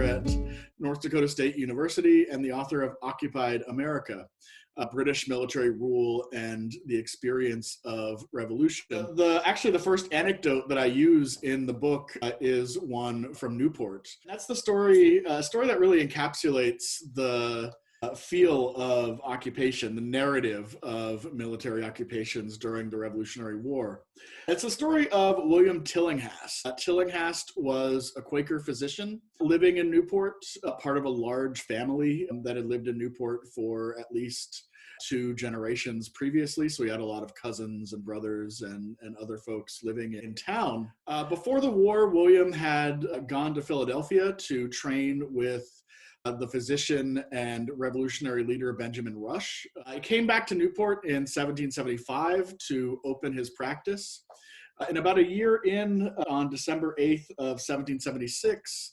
professor at North Dakota State University and the author of Occupied America, British Military Rule and the Experience of Revolution. Actually, the first anecdote that I use in the book is one from Newport. That's the story that really encapsulates the feel of occupation, the narrative of military occupations during the Revolutionary War. It's the story of William Tillinghast. Tillinghast was a Quaker physician living in Newport, part of a large family that had lived in Newport for at least 2 generations previously. So he had a lot of cousins and brothers and other folks living in town. Before the war, William had gone to Philadelphia to train with the physician and revolutionary leader Benjamin Rush. He came back to Newport in 1775 to open his practice. And about a year in, on December 8th of 1776,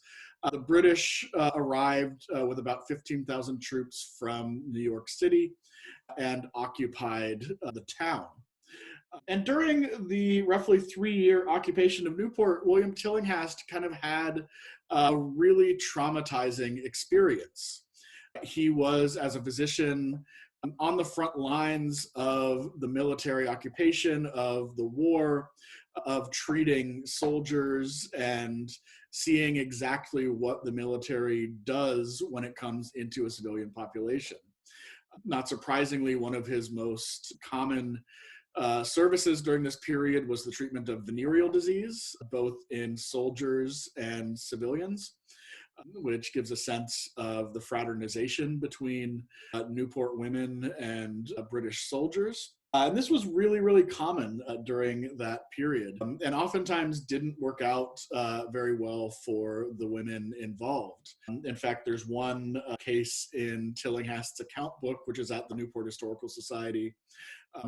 the British arrived with about 15,000 troops from New York City and occupied the town. And during the roughly 3-year occupation of Newport, William Tillinghast kind of had a really traumatizing experience. He was, as a physician, on the front lines of the military occupation, of the war, of treating soldiers and seeing exactly what the military does when it comes into a civilian population. Not surprisingly, one of his most common services during this period was the treatment of venereal disease, both in soldiers and civilians, which gives a sense of the fraternization between Newport women and British soldiers. And this was really, really common during that period, and oftentimes didn't work out very well for the women involved. In fact, there's one case in Tillinghast's account book, which is at the Newport Historical Society,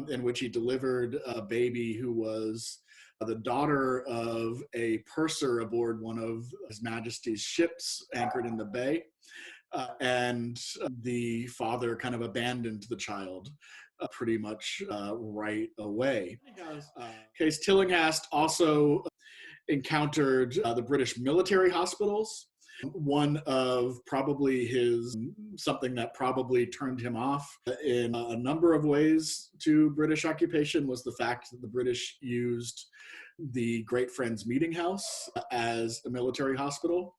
in which he delivered a baby who was the daughter of a purser aboard one of His Majesty's ships anchored in the bay. And the father kind of abandoned the child pretty much right away. Case Tillinghast also encountered the British military hospitals. One of something that probably turned him off in a number of ways to British occupation was the fact that the British used the Great Friends Meeting House as a military hospital,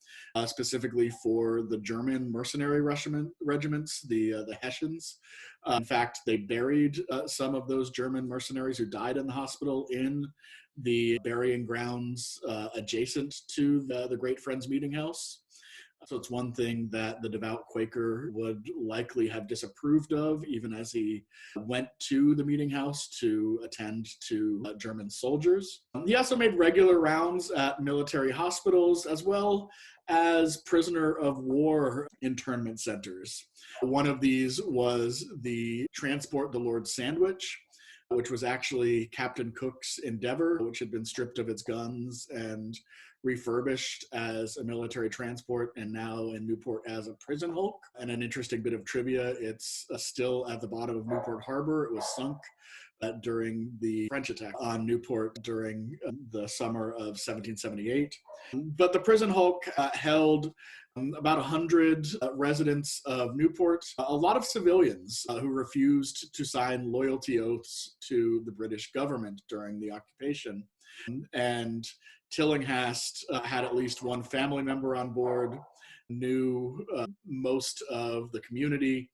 specifically for the German mercenary regiments, the Hessians. In fact, they buried some of those German mercenaries who died in the hospital in the burying grounds adjacent to the Great Friends Meeting House. So it's one thing that the devout Quaker would likely have disapproved of, even as he went to the meeting house to attend to German soldiers. He also made regular rounds at military hospitals, as well as prisoner of war internment centers. One of these was the Transport the Lord Sandwich, which was actually Captain Cook's Endeavour, which had been stripped of its guns and refurbished as a military transport, and now in Newport as a prison hulk. And an interesting bit of trivia, it's still at the bottom of Newport Harbor. It was sunk during the French attack on Newport during the summer of 1778. But the prison hulk held about 100 residents of Newport, a lot of civilians who refused to sign loyalty oaths to the British government during the occupation. And Tillinghast had at least one family member on board, knew most of the community.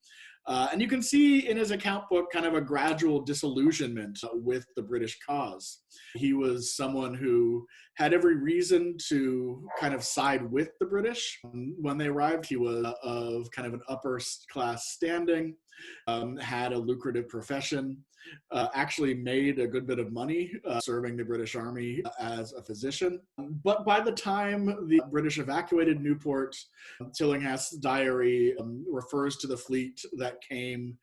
And you can see in his account book kind of a gradual disillusionment with the British cause. He was someone who had every reason to kind of side with the British. When they arrived, he was of kind of an upper class standing, had a lucrative profession, actually made a good bit of money serving the British Army as a physician. But by the time the British evacuated Newport, Tillinghast's diary refers to the fleet that came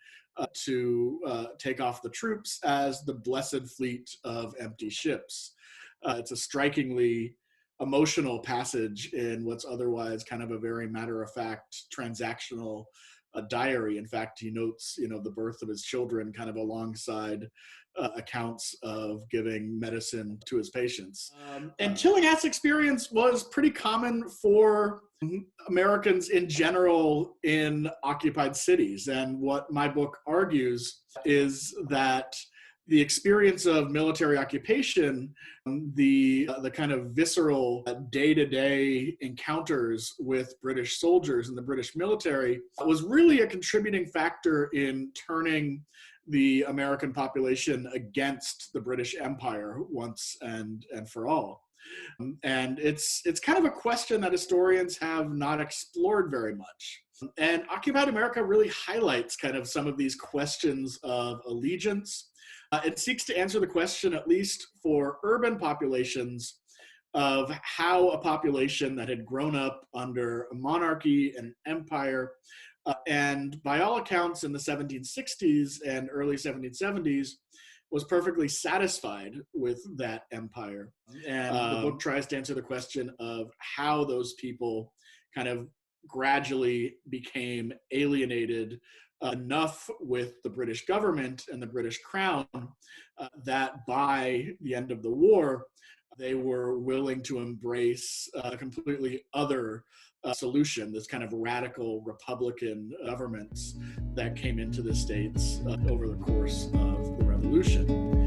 to take off the troops as the blessed fleet of empty ships. It's a strikingly emotional passage in what's otherwise kind of a very matter-of-fact transactional diary. In fact, he notes, the birth of his children kind of alongside accounts of giving medicine to his patients. And Tillinghast's experience was pretty common for Americans in general in occupied cities. And what my book argues is that the experience of military occupation, the kind of visceral day-to-day encounters with British soldiers and the British military was really a contributing factor in turning the American population against the British Empire once and for all. And it's kind of a question that historians have not explored very much. And Occupied America really highlights kind of some of these questions of allegiance. It seeks to answer the question, at least for urban populations, of how a population that had grown up under a monarchy and empire, and by all accounts in the 1760s and early 1770s, was perfectly satisfied with that empire. And the book tries to answer the question of how those people kind of gradually became alienated enough with the British government and the British crown that by the end of the war, they were willing to embrace a completely other solution, this kind of radical Republican governments that came into the States over the course of the Revolution.